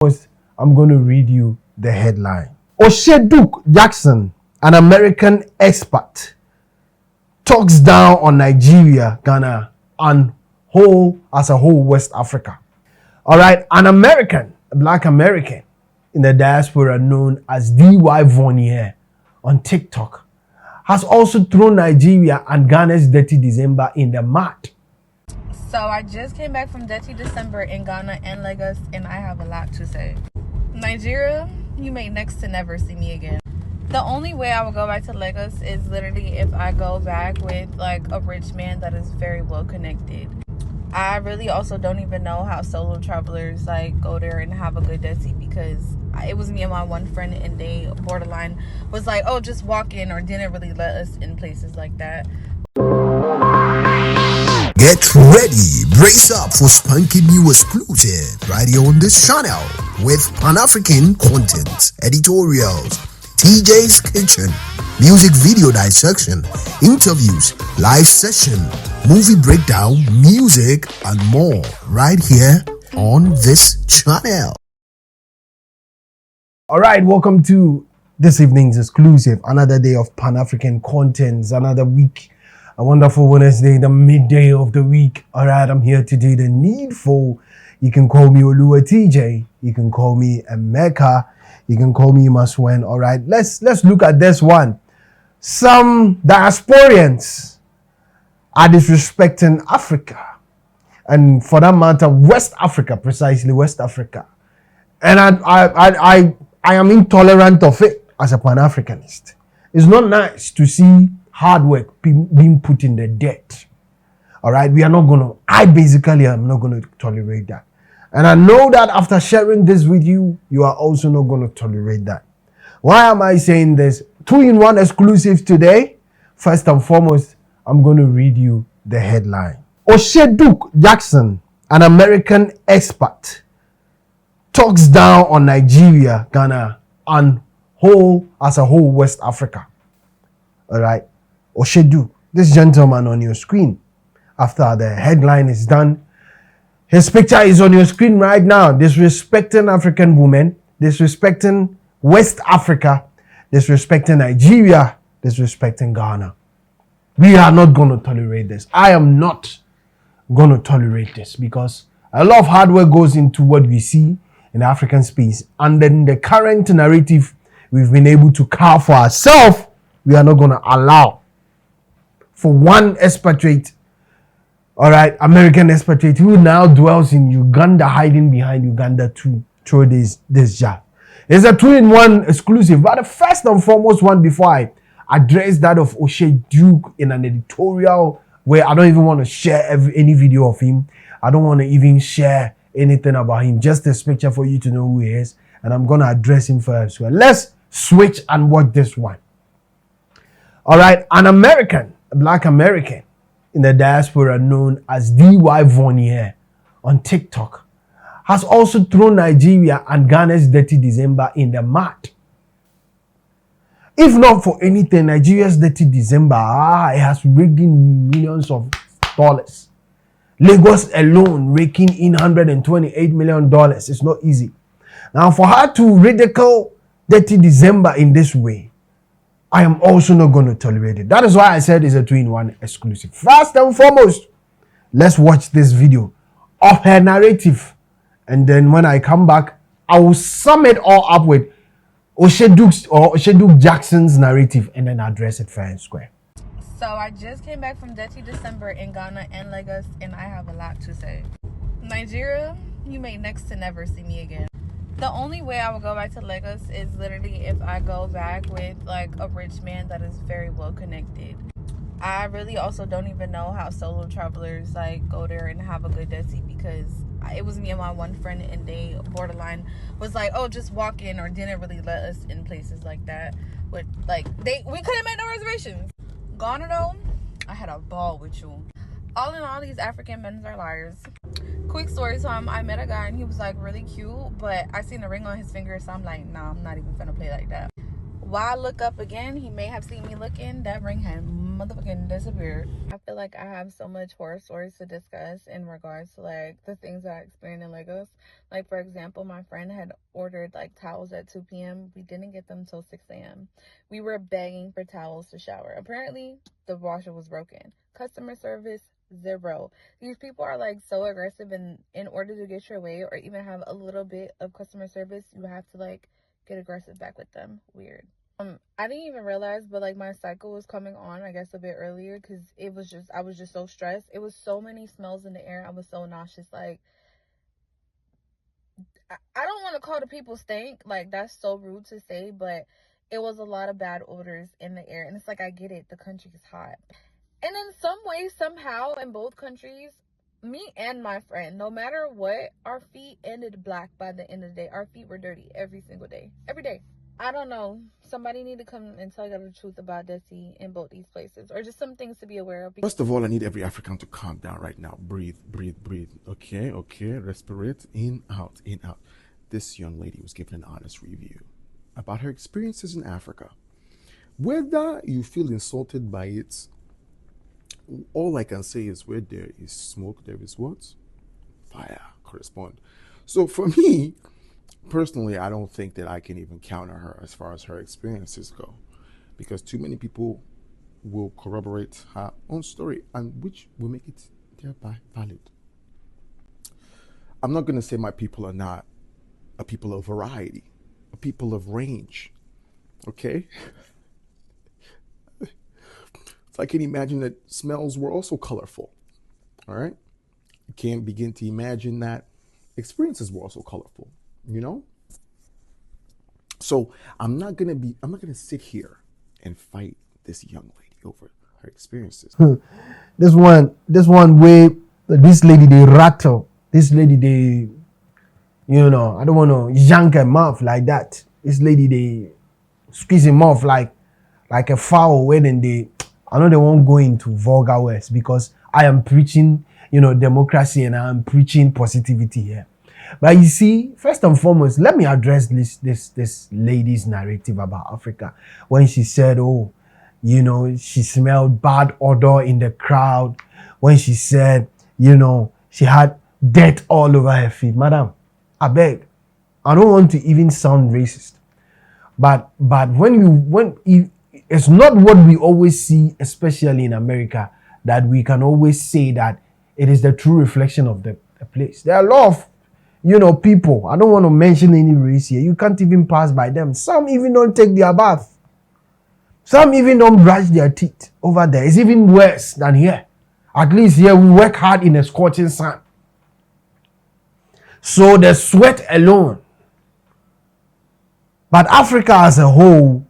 First, I'm going to read you the headline. Oshay Duke Jackson, an American expert, talks down on Nigeria, Ghana, and as a whole West Africa. All right, an American, a black American in the diaspora known as D.Y. Vonnier on TikTok, has also thrown Nigeria and Ghana's Detty December in the mud. So I just came back from Detty December in Ghana and Lagos, and I have a lot to say. Nigeria, you may next to never see me again. The only way I will go back to Lagos is literally if I go back with like a rich man that is very well connected. I really also don't even know how solo travelers like go there and have a good Detty, because it was me and my one friend, and they borderline was like, oh, just walk in, or didn't really let us in places like that. Get ready, brace up for spunky new exclusive right here on this channel with Pan-African content, editorials, TJ's Kitchen, music video dissection, interviews, live session, movie breakdown, music, and more right here on this channel. All right, welcome to this evening's exclusive. Another day of Pan-African contents, another week. A wonderful Wednesday, the midday of the week. All right, I'm here to do the needful. You can call me Oluwa TJ. You can call me Emeka. You can call me Maswen. All right, let's look at this one. Some diasporians are disrespecting Africa, and for that matter, West Africa, precisely West Africa. And I am intolerant of it as a Pan-Africanist. It's not nice to see hard work being put in the dirt. All right, I basically am not going to tolerate that. And I know that after sharing this with you, you are also not going to tolerate that. Why am I saying this? 2-in-1 exclusive today. First and foremost, I'm going to read you the headline. Oshay Duke Jackson, an American expert, talks down on Nigeria, Ghana, and as a whole West Africa. All right. Oshay Duke, this gentleman on your screen, after the headline is done, his picture is on your screen right now, disrespecting African women, disrespecting West Africa, disrespecting Nigeria, disrespecting Ghana. We are not going to tolerate this. I am not going to tolerate this, because a lot of hard work goes into what we see in the African space, and then the current narrative we've been able to carve for ourselves, we are not going to allow for one expatriate, all right, American expatriate who now dwells in Uganda, hiding behind Uganda to throw this jab. It's a 2-in-1 exclusive, but the first and foremost one, before I address that of Oshay Duke in an editorial where I don't even want to share any video of him. I don't want to even share anything about him, just this picture for you to know who he is, and I'm going to address him first. Well, let's switch and watch this one. All right, an American, a black American in the diaspora known as D.Y. Vonnier on TikTok, has also thrown Nigeria and Ghana's Detty December in the mud. If not for anything, Nigeria's Detty December it has raked in millions of dollars. Lagos alone raking in $128 million. It's not easy. Now, for her to ridicule Detty December in this way, I am also not going to tolerate it. That is why I said it's a 2-in-1 exclusive. First and foremost, let's watch this video of her narrative. And then when I come back, I will sum it all up with Oshay Duke Jackson's narrative, and then address it fair and square. So I just came back from Detty December in Ghana and Lagos, and I have a lot to say. Nigeria, you may next to never see me again. The only way I will go back to Lagos is literally if I go back with like a rich man that is very well connected. I really also don't even know how solo travelers like go there and have a good Detty, because it was me and my one friend, and they borderline was like, oh, just walk in, or didn't really let us in places like that. But like we couldn't make no reservations. Ghana though, I had a ball with you. All in all, these African men are liars. Quick story time, I met a guy and he was like really cute, but I seen a ring on his finger, so I'm like, nah, I'm not even gonna play like that. While I look up again, he may have seen me looking. That ring had motherfucking disappeared. I feel like I have so much horror stories to discuss in regards to like the things that I experienced in Lagos. Like, for example, my friend had ordered like towels at 2 p.m. We didn't get them till 6 a.m. We were begging for towels to shower. Apparently, the washer was broken. Customer service, zero. These people are like so aggressive, and in order to get your way or even have a little bit of customer service, you have to like get aggressive back with them. Weird. I didn't even realize, but like my cycle was coming on, I guess, a bit earlier because I was just so stressed. It was so many smells in the air. I was so nauseous. Like, I don't want to call the people stank. Like, that's so rude to say, but it was a lot of bad odors in the air. And it's like, I get it. The country is hot. And in some way, somehow, in both countries, me and my friend, no matter what, our feet ended black by the end of the day. Our feet were dirty every single day. Every day. I don't know. Somebody need to come and tell you the truth about Detty in both these places, or just some things to be aware of. First of all, I need every African to calm down right now. Breathe, breathe, breathe. Okay. Respirate. In, out, in, out. This young lady was given an honest review about her experiences in Africa. Whether you feel insulted by it, all I can say is where there is smoke, there is what? Fire. Correspond. So for me, personally, I don't think that I can even counter her as far as her experiences go, because too many people will corroborate her own story, and which will make it thereby valid. I'm not going to say my people are not a people of variety, a people of range, okay? So I can imagine that smells were also colorful, all right? I can't begin to imagine that experiences were also colorful. You know? So I'm not gonna sit here and fight this young lady over her experiences. This one way this lady they rattle. This lady they, I don't want to yank her mouth like that. This lady they squeeze him off like a fowl when I know they won't go into vulgar words because I am preaching, democracy, and I am preaching positivity here. But you see, first and foremost, let me address this lady's narrative about Africa. When she said, she smelled bad odor in the crowd. When she said, she had dirt all over her feet. Madam, I beg, I don't want to even sound racist. But it's not what we always see, especially in America, that we can always say that it is the true reflection of the place. There are a lot of people, I don't want to mention any race here. You can't even pass by them. Some even don't take their bath. Some even don't brush their teeth over there. It's even worse than here. At least here we work hard in a scorching sun. So the sweat alone. But Africa as a whole,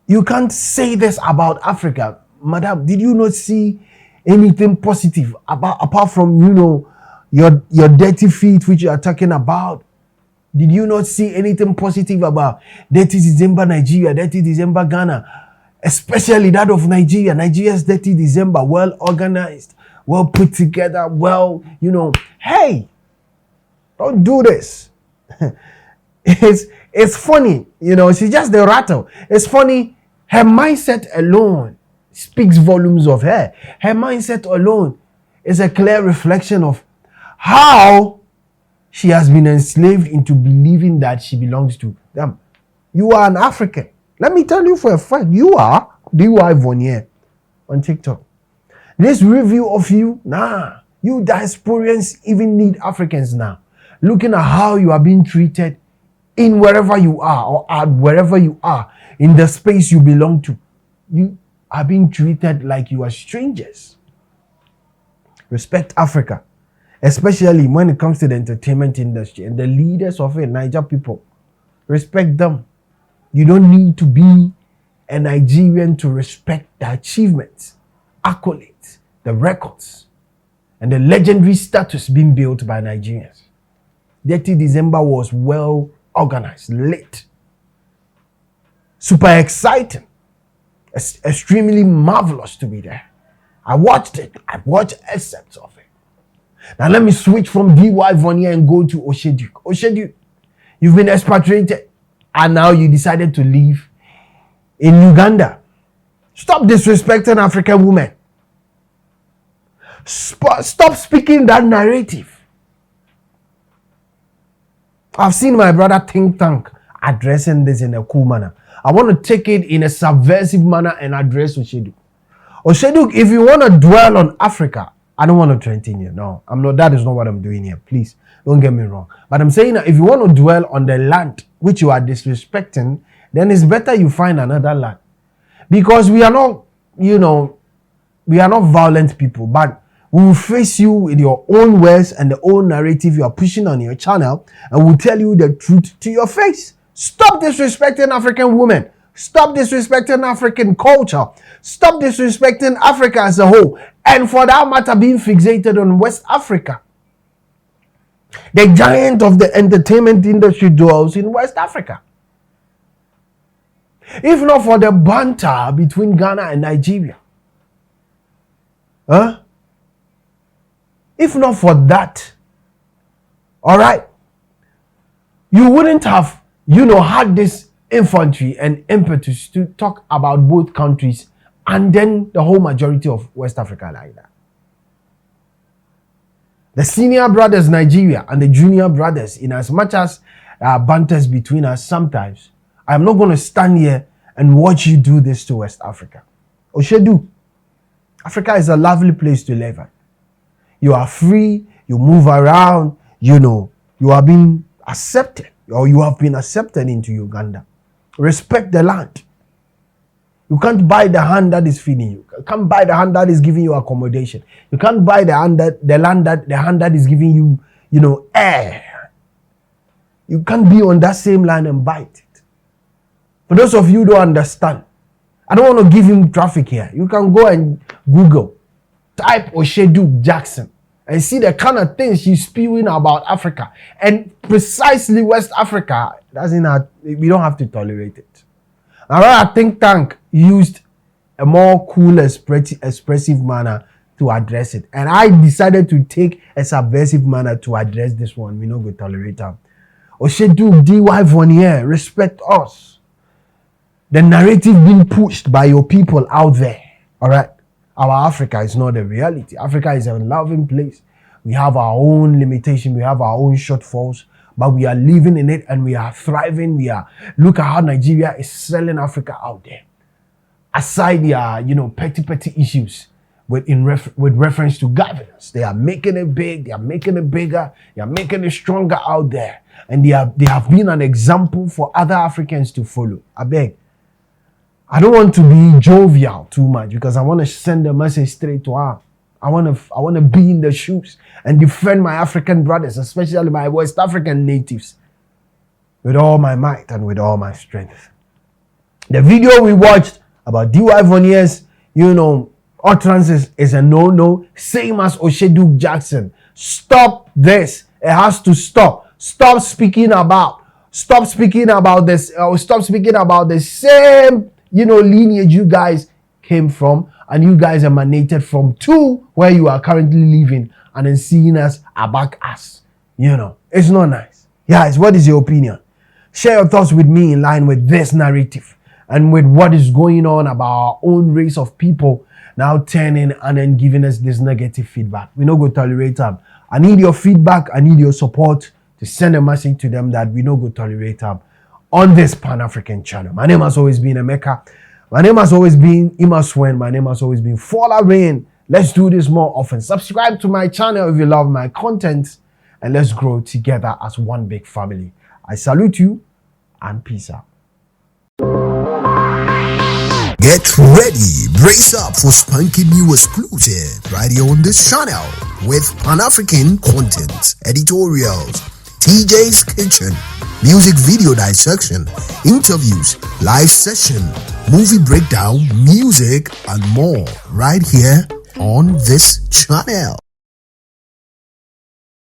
you can't say this about Africa. Madam, did you not see anything positive apart from, your dirty feet, which you are talking about? Did you not see anything positive about Dirty December Nigeria, Dirty December Ghana, especially that of Nigeria? Nigeria's Dirty December, well organized, well put together, hey, don't do this. It's funny, she's just the rattle. It's funny, her mindset alone speaks volumes of her. Her mindset alone is a clear reflection of how she has been enslaved into believing that she belongs to them. You are an African. Let me tell you for a fact, you are DY Vonier on TikTok. This review of you, you diasporians even need Africans now. Looking at how you are being treated in wherever you are or at wherever you are in the space you belong to. You are being treated like you are strangers. Respect Africa. Especially when it comes to the entertainment industry and the leaders of it, Niger people. Respect them. You don't need to be a Nigerian to respect the achievements, accolades, the records, and the legendary status being built by Nigerians. Dirty December was well organized, lit, super exciting, extremely marvelous to be there. I watched it. I watched excerpts of it. Now let me switch from DY Vonier and go to Oshay Duke. Oshay Duke, you've been expatriated and now you decided to live in Uganda. Stop disrespecting African women. Stop speaking that narrative. I've seen my brother think tank addressing this in a cool manner. I want to take it in a subversive manner and address Oshay Duke. Oshay Duke, if you want to dwell on Africa, I don't want to threaten you. No, I'm not. That is not what I'm doing here. Please don't get me wrong. But I'm saying that if you want to dwell on the land which you are disrespecting, then it's better you find another land. Because we are not, we are not violent people, but we will face you with your own words and the own narrative you are pushing on your channel, and we'll tell you the truth to your face. Stop disrespecting African women. Stop disrespecting African culture. Stop disrespecting Africa as a whole. And for that matter, being fixated on West Africa. The giant of the entertainment industry dwells in West Africa. If not for the banter between Ghana and Nigeria. If not for that, all right, you wouldn't have, had this infantry and impetus to talk about both countries and then the whole majority of West Africa like that. The senior brothers Nigeria and the junior brothers, in as much as banters between us sometimes, I'm not going to stand here and watch you do this to West Africa. Oshay Duke, Africa is a lovely place to live in. You are free, you move around, you are being accepted, or you have been accepted into Uganda. Respect the land. You can't buy the hand that is feeding you. You can't buy the hand that is giving you accommodation. You can't buy the hand that is giving you, air. You can't be on that same land and buy it. For those of you who don't understand, I don't want to give him traffic here. You can go and Google, type Oshay Duke Jackson, and see the kind of things she's spewing about Africa. And precisely West Africa, we don't have to tolerate it. Our think tank used a more cool, expressive manner to address it. And I decided to take a subversive manner to address this one. We don't go tolerate them. Oshay Duke, DY Vonier, respect us. The narrative being pushed by your people out there, all right? Our Africa is not the reality. Africa is a loving place. We have our own limitation. We have our own shortfalls, but we are living in it and we are thriving. Look at how Nigeria is selling Africa out there. Aside their, petty issues with reference to governance, they are making it big. They are making it bigger. They are making it stronger out there. And they have been an example for other Africans to follow. I beg. I don't want to be jovial too much because I want to send a message straight to her. I want to be in the shoes and defend my African brothers, especially my West African natives, with all my might and with all my strength. The video we watched about DY Vonier's, utterances is a no-no, same as Oshay Duke Jackson. Stop this. It has to stop. Stop speaking about this. Stop speaking about the same lineage you guys came from and you guys emanated from to where you are currently living, and then seeing us about us. It's not nice. Guys, what is your opinion? Share your thoughts with me in line with this narrative and with what is going on about our own race of people now turning and then giving us this negative feedback. We no go tolerate them. I need your feedback. I need your support to send a message to them that we no go tolerate them on this Pan-African channel. My name has always been Emeka. My name has always been Imaswen. My name has always been Fola Rain. Let's do this more often. Subscribe to my channel if you love my content, and let's grow together as one big family. I salute you and peace out. Get ready, brace up for spanking new exclusive right here on this channel with Pan-African content, editorials, TJ's Kitchen, music video dissection, interviews, live session, movie breakdown, music, and more right here on this channel.